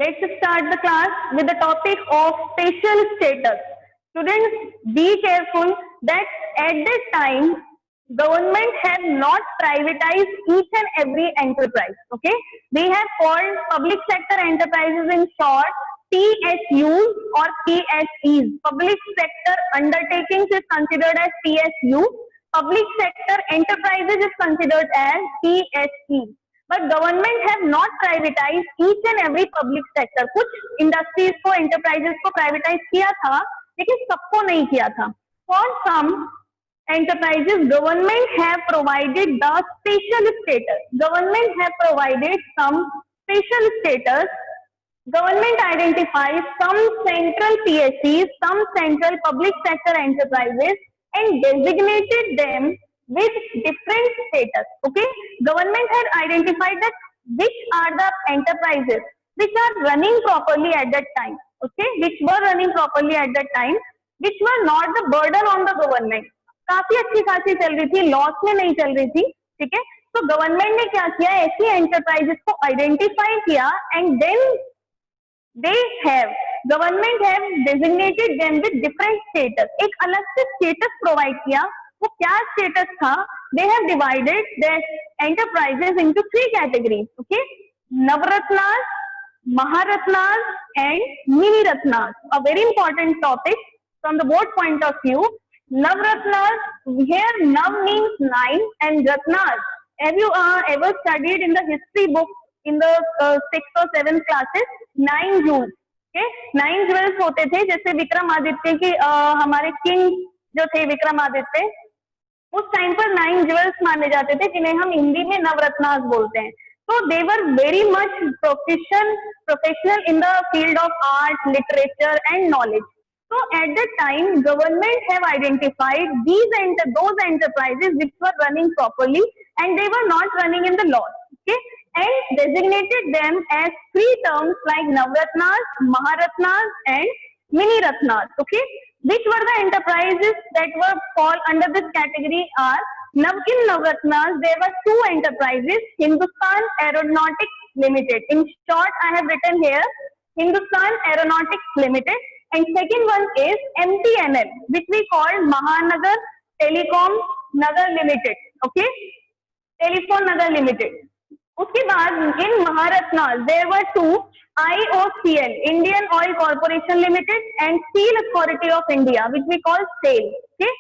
Let's start the class with the topic of special status. Students, be careful that at that time, government have not privatized each and every enterprise. Okay, we have called public sector enterprises in short PSUs or PSEs. Public sector undertakings is considered as PSU. Public sector enterprises is considered as PSE. But government have not privatize each and every public sector. कुछ industries को enterprises को privatize किया था लेकिन सबको नहीं किया था. For some enterprises government have provided the special status. Government have provided some special status. Government identifies some central PSEs, some central public sector enterprises and designated them with different status. Okay, government had identified that which are the enterprises which are running properly at that time. Okay, which were running properly at that time, which were not the burden on the government. काफी अच्छी खासी चल रही थी, loss में नहीं चल रही थी. ठीक है, तो गवर्नमेंट ने क्या किया, ऐसी एंटरप्राइजेस को आइडेंटिफाई किया and then government have designated them with different status. एक अलग से स्टेटस प्रोवाइड किया. वो क्या स्टेटस था? They have divided their enterprises into 3 categories. Okay, Navratnas, Maharatnas and mini Ratnas. A very important topic from the board point of view. Navratnas, here Nav means 9 and Ratnas. Have you ever studied in the history book in the 6th or 7th classes? 9 jewels. Okay, 9 jewels होते थे. जैसे विक्रमादित्य की हमारे king जो थे विक्रमादित्य, उस time पर 9 jewels माने जाते थे जिन्हें हम हिंदी में नवरत्नास बोलते हैं. So they were very much professional in the field of art, literature and knowledge. So at that time, government have identified those enterprises which were running properly and they were not running in the loss. Okay, and designated them as 3 terms like Navratnas, Maharatnas and Mini Ratnas. Okay, which were the enterprises that were fall under this category are in Navratnas there were 2 enterprises, Hindustan Aeronautics Limited. In short, I have written here Hindustan Aeronautics Limited. And second one is MTNL, which we call Mahanagar Telecom Nagar Limited. Okay, Telephone Nagar Limited. उसके बाद in Maharatnas there were 2, IOCL, Indian Oil Corporation Limited, and Steel Authority of India, which we call SAIL. Okay,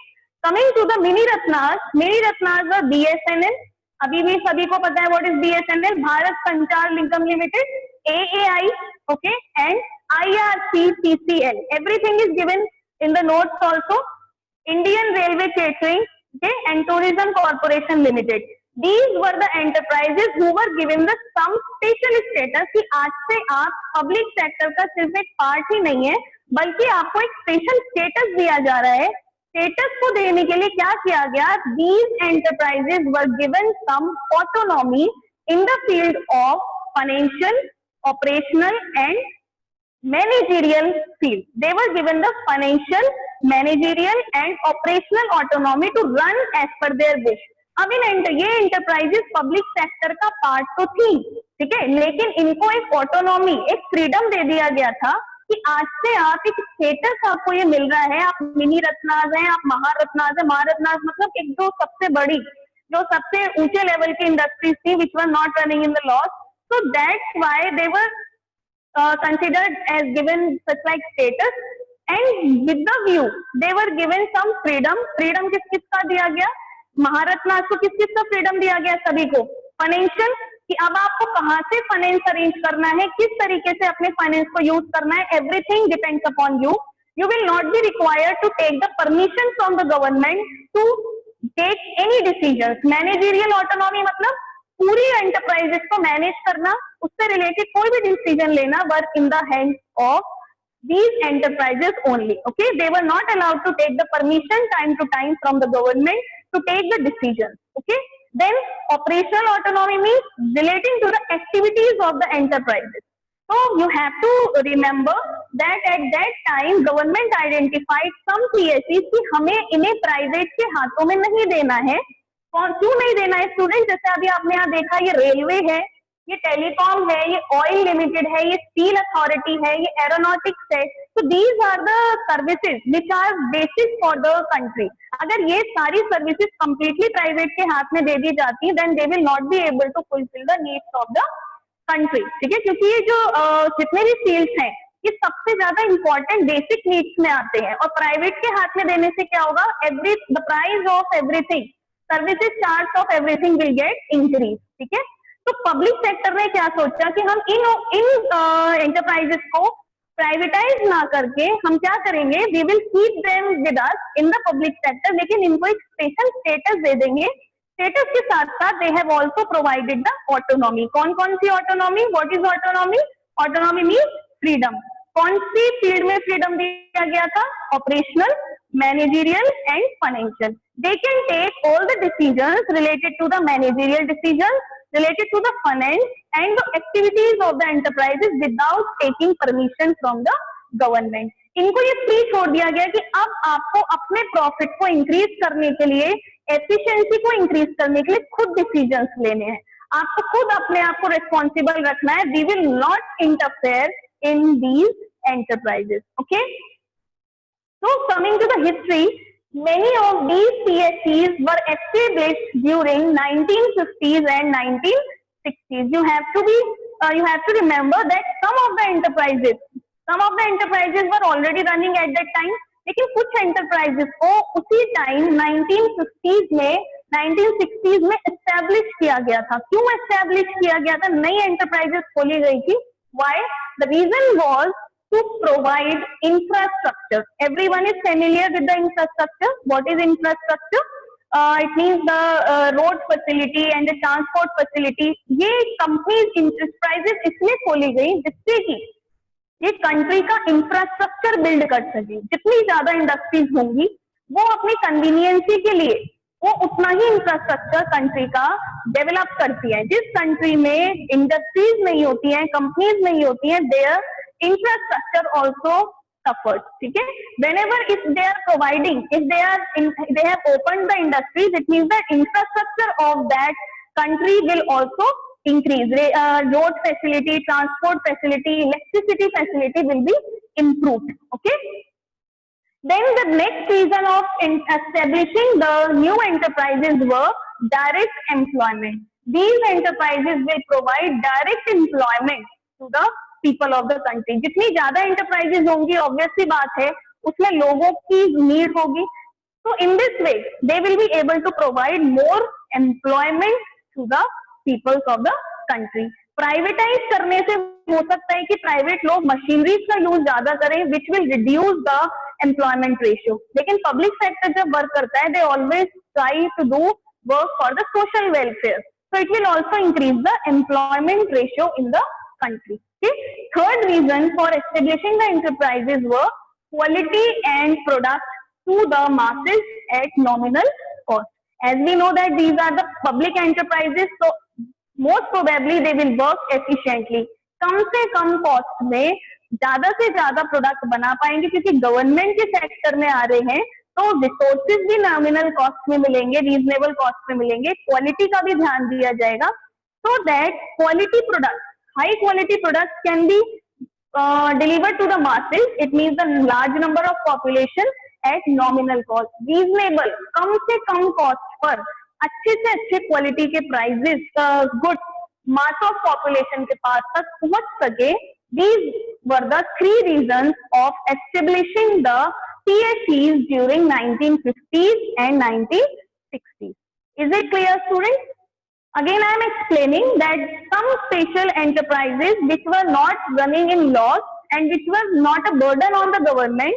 coming to the Mini Ratnas were BSNL. अभी भी सभी को पता है what is BSNL, Bharat संचार निगम limited, AAI. Okay, and IRCTCL. Everything is given in the notes also. Indian Railway Catering, okay, and Tourism Corporation Limited. These were the enterprises who were given the some special status कि आज से आप public sector का सिर्फ एक part ही नहीं है बल्कि आपको एक special status दिया जा रहा है. स्टेटस को देने के लिए क्या किया गया? These enterprises were given some autonomy in the field of financial, operational and managerial field. They were given the financial, managerial and operational autonomy to run as per their wish. अब ये enterprises public sector का part तो थी, ठीक है, लेकिन इनको एक ऑटोनॉमी, एक फ्रीडम दे दिया गया था कि आज से आप एक स्टेटस आपको ये मिल रहा है. आप मिनी रत्नास हैं, आप महारत्नास है. महारत्नास मतलब एक जो सबसे बड़ी, जो सबसे ऊंचे लेवल की इंडस्ट्रीज थी which were not running in the loss. So that's why they were considered as given such like status, and with the view they were given some freedom. किसका दिया गया? महारत्नास को किसका फ्रीडम दिया गया? सभी को. फाइनेंशियल, कि अब आपको कहां से फाइनेंस अरेंज करना है, किस तरीके से अपने फाइनेंस को यूज करना है, everything depends upon you. You will not be required to take the permission from the government to take any decisions. Managerial autonomy मतलब पूरी एंटरप्राइजेस को मैनेज करना, उससे रिलेटेड कोई भी डिसीजन लेना work in the hand of these enterprises only. Okay, they were not allowed to take the permission time to time from the government to take the decisions. Okay, then operational autonomy means relating to the activities of the enterprises. So you have to remember that at that time government identified some PSEs कि हमें इन्हें private के हाथों में नहीं देना है. क्यों नहीं देना है स्टूडेंट? जैसे अभी आपने यहाँ देखा ये रेलवे है, ये टेलीकॉम है, ये ऑयल लिमिटेड है, ये स्टील अथॉरिटी है, ये एरोनॉटिक्स है. तो these are the services which are basic for the country. अगर ये सारी सर्विसेज कंप्लीटली प्राइवेट के हाथ में दे दी जाती है, then they will not be able to fulfil the needs of the country. ठीक है, क्योंकि ये जो जितने भी फील्ड्स हैं ये सबसे ज्यादा इंपॉर्टेंट बेसिक नीड्स में आते हैं, और प्राइवेट के हाथ में देने से क्या होगा, the price of everything, services charge of everything will get increase. ठीक है, तो पब्लिक सेक्टर ने क्या सोचा कि हम इन एंटरप्राइजेस को प्राइवेटाइज ना करके हम क्या करेंगे, we will keep them with us in the public sector, लेकिन इनको एक स्पेशल स्टेटस दे देंगे. स्टेटस के साथ साथ they have also provided the autonomy. कौन कौन सी autonomy, what is autonomy? Autonomy means freedom. कौन सी फील्ड में फ्रीडम दिया गया था? Operational, managerial and financial. They can take all the decisions related to the managerial decisions, related to the finance and the activities of the enterprises without taking permission from the government. इनको ये free छोड़ दिया गया कि अब आपको अपने profit को इंक्रीज करने के लिए, एफिशिएंसी को इंक्रीज करने के लिए खुद डिसीजंस लेने हैं. आपको खुद अपने आप को रिस्पॉन्सिबल रखना है. We will not interfere in these enterprises. Okay, so coming to the history, many of these PSCs were established during 1950s and 1960s. You have to remember that some of the enterprises were already running at that time. लेकिन कुछ enterprises को उसी time 1950s में 1960s में establish किया गया था. क्यों establish किया गया था? नई enterprises खोली गई थी. Why? The reason was to provide infrastructure. Everyone is familiar with the infrastructure. What is infrastructure? It means the road facility and the transport facility. ये companies, enterprises इसलिए खोली गई जिससे कि ये कंट्री का इंफ्रास्ट्रक्चर बिल्ड कर सके. जितनी ज्यादा इंडस्ट्रीज होंगी वो अपनी कन्वीनियंसी के लिए वो उतना ही इंफ्रास्ट्रक्चर कंट्री का डेवलप करती है. जिस कंट्री में इंडस्ट्रीज नहीं होती हैं, कंपनीज नहीं होती हैं, देयर infrastructure also suffers. ठीक है, whenever if they are providing, if they have opened the industries, it means that infrastructure of that country will also increase. Road facility, transport facility, electricity facility will be improved. Okay, then the next reason of establishing the new enterprises were direct employment. These enterprises will provide direct employment to the people of the country. जितनी ज्यादा enterprises होंगी, obvious सी बात है, उसमें लोगों की need होगी. तो in this way they will be able to provide more employment to the peoples of the country. Privatize करने से हो सकता है कि प्राइवेट लोग मशीनरीज का यूज ज्यादा करें, which will reduce the employment ratio. लेकिन पब्लिक सेक्टर जब वर्क करता है, they always try to do work for the social welfare, so it will also increase the employment ratio in the country. Okay? Third reason for establishing the enterprises were quality and product to the masses at nominal cost. As we know that these are the public enterprises, so most probably they will work efficiently. कम से कम cost में ज्यादा से ज्यादा product बना पाएंगे, क्योंकि government के सेक्टर में आ रहे हैं तो रिसोर्सेज भी नॉमिनल कॉस्ट में मिलेंगे, रीजनेबल कॉस्ट में मिलेंगे. क्वालिटी का भी ध्यान दिया जाएगा, so that quality product, high quality products can be delivered to the masses. It means the large number of population at nominal cost. Reasonable, कम से कम कॉस्ट पर अच्छे से अच्छे क्वालिटी के prices good mass of population के पास तक पहुंच सके. These were the three reasons of establishing the PSCs during 1950s and 1960s. Is it clear, students? Again, I am explaining that some special enterprises which were not running in loss and which was not a burden on the government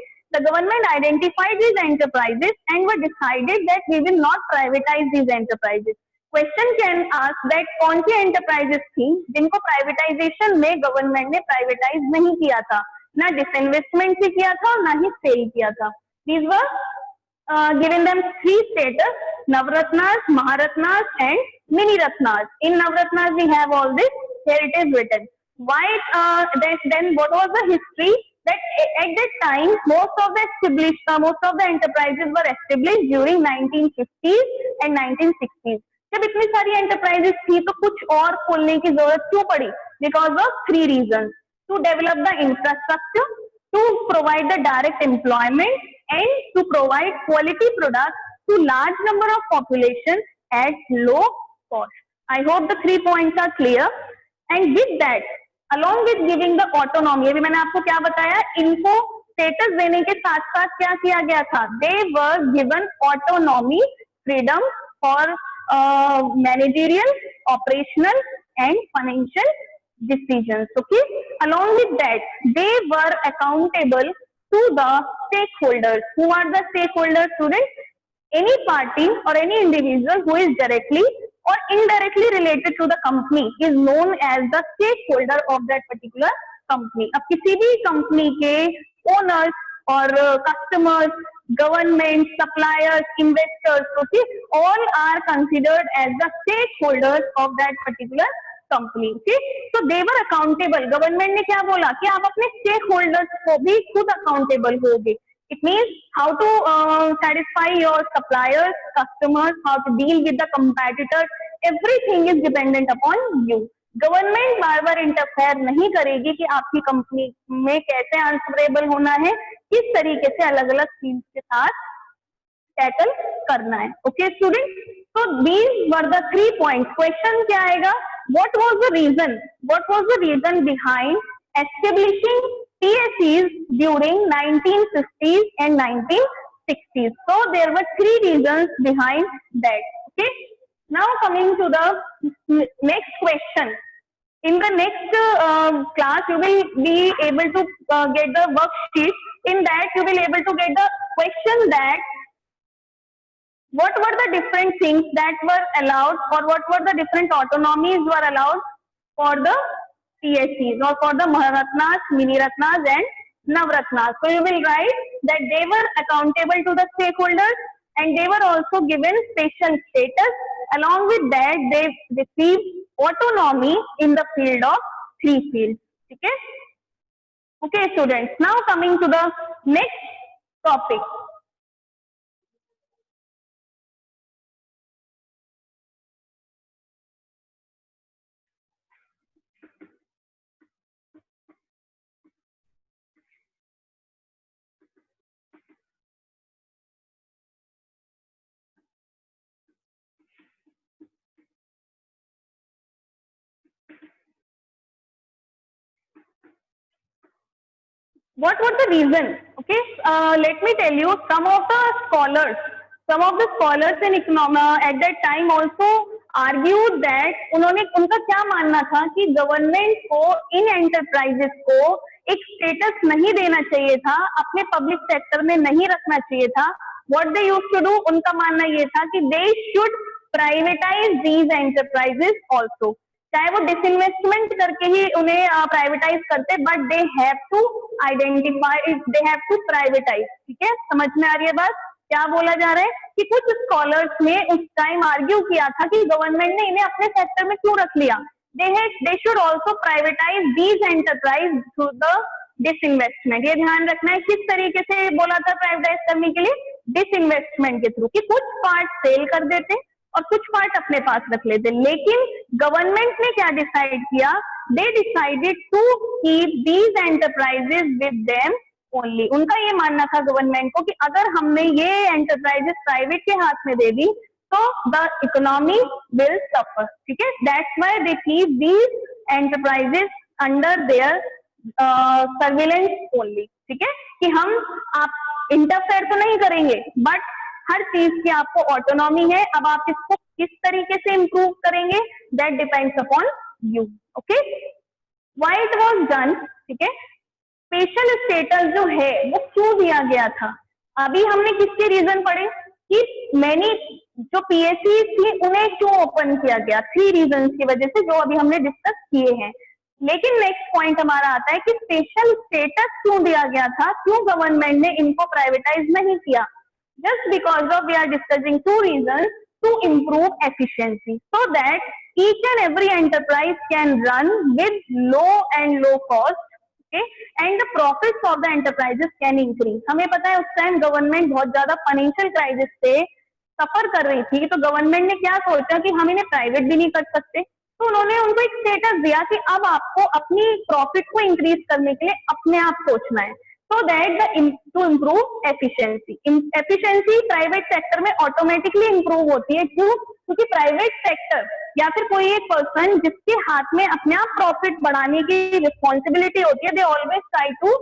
identified these enterprises and were decided that we will not privatize these enterprises. Question can ask that कौन सी enterprises थी जिनको privatization में government ने privatise नहीं किया था, ना disinvestment से किया था और ना ही सेल किया था. These were given them three status: Navratnas, Maharatnas and Mini Ratnas. In Navratnas we have all this. Here it is written. Why? Then what was the history? That at that time most of the enterprises were established during 1950s and 1960s. जब इतनी सारी enterprises थी तो कुछ और खोलने की जरूरत क्यों पड़ी? Because of three reason: to develop the infrastructure, to provide the direct employment, and to provide quality product to large number of population at low cost. I hope the 3 points are clear. And with that, along with giving the autonomy, अभी मैंने आपको क्या बताया, इनको status देने के साथ साथ क्या किया गया था? They were given autonomy, freedom for managerial, operational and financial decisions. Okay. Along with that, they were accountable to the stakeholders. Who are the stakeholders, students? Any party or any individual who is directly or indirectly related to the company is known as the stakeholder of that particular company. अब किसी भी company के owners और customers, government, suppliers, investors, okay, all are considered as the stakeholders of that particular company. Okay, तो they were accountable. Government ने क्या बोला कि आप अपने स्टेक होल्डर्स को भी खुद अकाउंटेबल होगे. It means how to satisfy your suppliers, customers, how to deal with the competitors. Everything is dependent upon you. Government bar bar interfere नहीं करेगी कि आपकी कंपनी में कैसे आंसरेबल होना है, किस तरीके से अलग अलग टीम्स के साथ टैकल करना है. ओके स्टूडेंट, तो these were the 3 points. Question क्या आएगा? What was the reason? What was the reason behind establishing PSEs during 1950s and 1960s? So there were 3 reasons behind that. Okay. Now coming to the next question. In the next class, you will be able to get the worksheet. In that, you will able to get the question that what were the different things that were allowed, or what were the different autonomies were allowed for the PSEs or for the Maharatnas, Mini Ratnas and Navratnas. So you will write that they were accountable to the stakeholders and they were also given special status. Along with that, they received autonomy in the field of 3 fields. Okay? Okay students, now coming to the next topic. What was the reason? Okay, let me tell you. Some of the scholars in economics at that time also argued that उन्होंने उनका क्या मानना था कि government को इन enterprises को एक status नहीं देना चाहिए था, अपने पब्लिक सेक्टर में नहीं रखना चाहिए था. What they used to do, उनका मानना ये था कि they should privatize these enterprises also. चाहे वो डिसइन्वेस्टमेंट करके ही उन्हें प्राइवेटाइज करते, but they have to identify, they have to privatize. ठीक है, समझ में आ रही है बात? क्या बोला जा रहा है कि कुछ स्कॉलर्स ने उस टाइम आर्ग्यू किया था कि गवर्नमेंट ने इन्हें अपने सेक्टर में क्यों रख लिया. They should also privatise these enterprise through the disinvestment. ये ध्यान रखना है. किस तरीके से बोला था प्राइवेटाइज करने के लिए? डिसइन्वेस्टमेंट के थ्रू, कि कुछ पार्ट सेल कर देते और कुछ पार्ट अपने पास रख लेते. लेकिन गवर्नमेंट ने क्या डिसाइड किया? They decided to keep these enterprises with them only. उनका ये मानना था गवर्नमेंट को कि अगर हमने ये एंटरप्राइजेस प्राइवेट के हाथ में दे दी तो द इकोनॉमी विल सफर. ठीक है, that's why they keep these enterprises under their surveillance only. ठीक है, कि हम आप इंटरफेयर तो नहीं करेंगे, बट हर चीज की आपको ऑटोनॉमी है. अब आप इसको किस तरीके से इंप्रूव करेंगे, that depends upon you. Okay, why it was done. ठीक है, स्पेशल स्टेटस जो है वो क्यों दिया गया था? अभी हमने किसके रीजन पढ़े कि मैनी जो पीएससी थी उन्हें क्यों ओपन किया गया? 3 रीजन की वजह से, जो अभी हमने डिस्कस किए हैं. लेकिन नेक्स्ट पॉइंट हमारा आता है कि स्पेशल स्टेटस क्यों दिया गया था, क्यों गवर्नमेंट ने इनको प्राइवेटाइज नहीं किया? Just because of we are discussing 2 reasons: to improve efficiency, so that each and every enterprise can run with low cost, okay, and the profits of the enterprises can increase. हमें पता है उस time government बहुत ज्यादा financial crisis थे, सफर कर रही थी, तो गवर्नमेंट ने क्या सोचा कि हम इन्हें प्राइवेट भी नहीं कर सकते, तो उन्होंने उनको एक स्टेटस दिया कि अब आपको अपनी प्रॉफिट को इंक्रीज करने के लिए अपने आप सोचना है, so that to improve efficiency. Efficiency private sector में ऑटोमेटिकली इंप्रूव होती है, क्यों? क्योंकि प्राइवेट सेक्टर या फिर कोई एक पर्सन जिसके हाथ में अपने आप प्रॉफिट बढ़ाने की रिस्पॉन्सिबिलिटी होती है, they always try to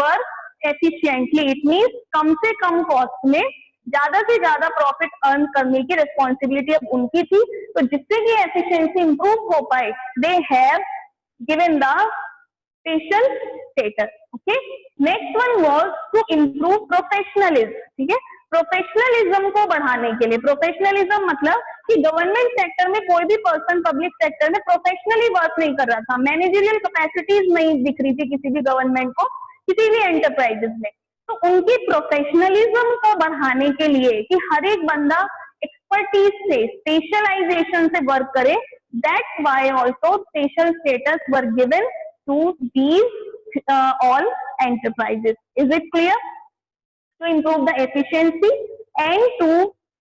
work efficiently. It means कम से कम कॉस्ट में ज्यादा से ज्यादा प्रॉफिट अर्न करने की रिस्पॉन्सिबिलिटी अब उनकी थी, तो जिससे कि एफिशिएंसी इंप्रूव हो पाए, they have given the special status. Okay, next one was to improve professionalism. ठीक है, प्रोफेशनलिज्म को बढ़ाने के लिए, प्रोफेशनलिज्म मतलब कि गवर्नमेंट सेक्टर में कोई भी पर्सन पब्लिक सेक्टर में प्रोफेशनली वर्क नहीं कर रहा था, मैनेजरियल कैपेसिटीज नहीं दिख रही थी किसी भी गवर्नमेंट को किसी भी एंटरप्राइजेस में, तो उनकी प्रोफेशनलिज्म को बढ़ाने के लिए कि हर एक बंदा एक्सपर्टीज से स्पेशलाइजेशन से वर्क करे, that's why also special status were given to these all enterprises. Is it clear? To improve the efficiency and to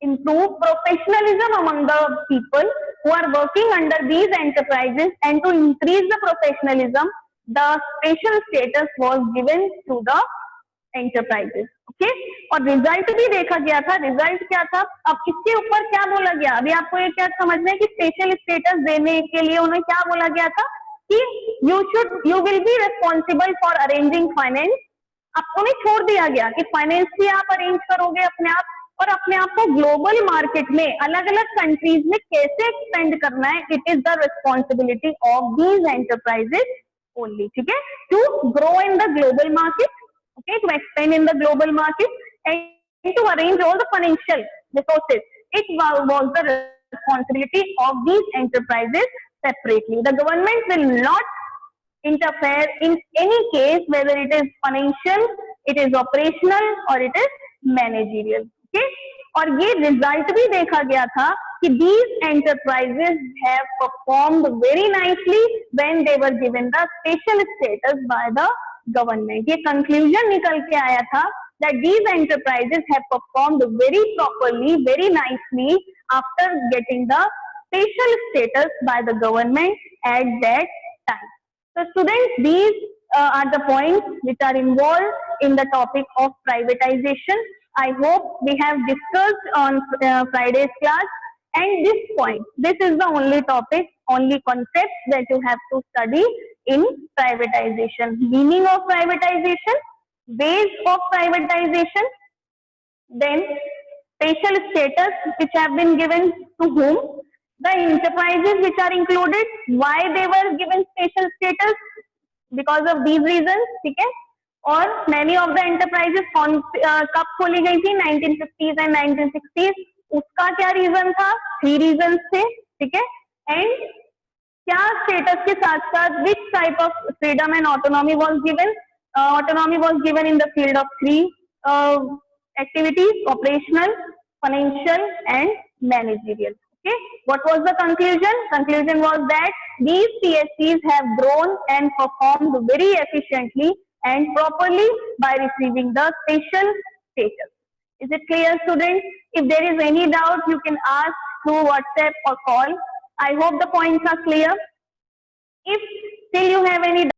improve professionalism among the people who are working under these enterprises, and to increase the professionalism, the special status was given to the enterprises. Okay? और result भी देखा गया था. Result क्या था? अब इसके ऊपर क्या बोला गया, अभी आपको ये क्या समझना है कि स्पेशल स्टेटस देने के लिए उन्हें क्या बोला गया था कि you will be responsible for arranging finance. आपको नहीं छोड़ दिया गया कि फाइनेंस भी आप अरेंज करोगे अपने आप, और अपने आप को ग्लोबल मार्केट में अलग अलग कंट्रीज में कैसे एक्सपेंड करना है, it is the responsibility of these enterprises only. ठीक है, to grow in the global market, okay, to expand in the global market and to arrange all the financial resources. It was the responsibility of these enterprises separately. The government will not interfere in any case, whether it is financial, it is operational or it is managerial. Okay? और ये result भी देखा गया था कि these enterprises have performed very nicely when they were given the special status by the government. ये conclusion निकल के आया था that these enterprises have performed very properly, very nicely after getting the special status by the government at that time. So students, these are the points which are involved in the topic of privatization. I hope we have discussed on Friday's class, and this point, this is the only topic, only concept that you have to study in privatization. Meaning of privatization, ways of privatization, then special status which have been given to whom, the enterprises which are included, why they were given special status, because of these reasons. ठीक है, और many of the enterprises कब खोली गई थी, 1950s and 1960s, उसका क्या reason था, 3 रीजन थे. ठीक है, एंड क्या स्टेटस के साथ साथ which type of freedom and autonomy was given. Autonomy was given in the field of 3 activities: operational, financial and managerial. Okay, what was the conclusion? Conclusion was that these PSCs have grown and performed very efficiently and properly by receiving the special status. Is it clear, students? If there is any doubt, you can ask through WhatsApp or call. I hope the points are clear. If still you have any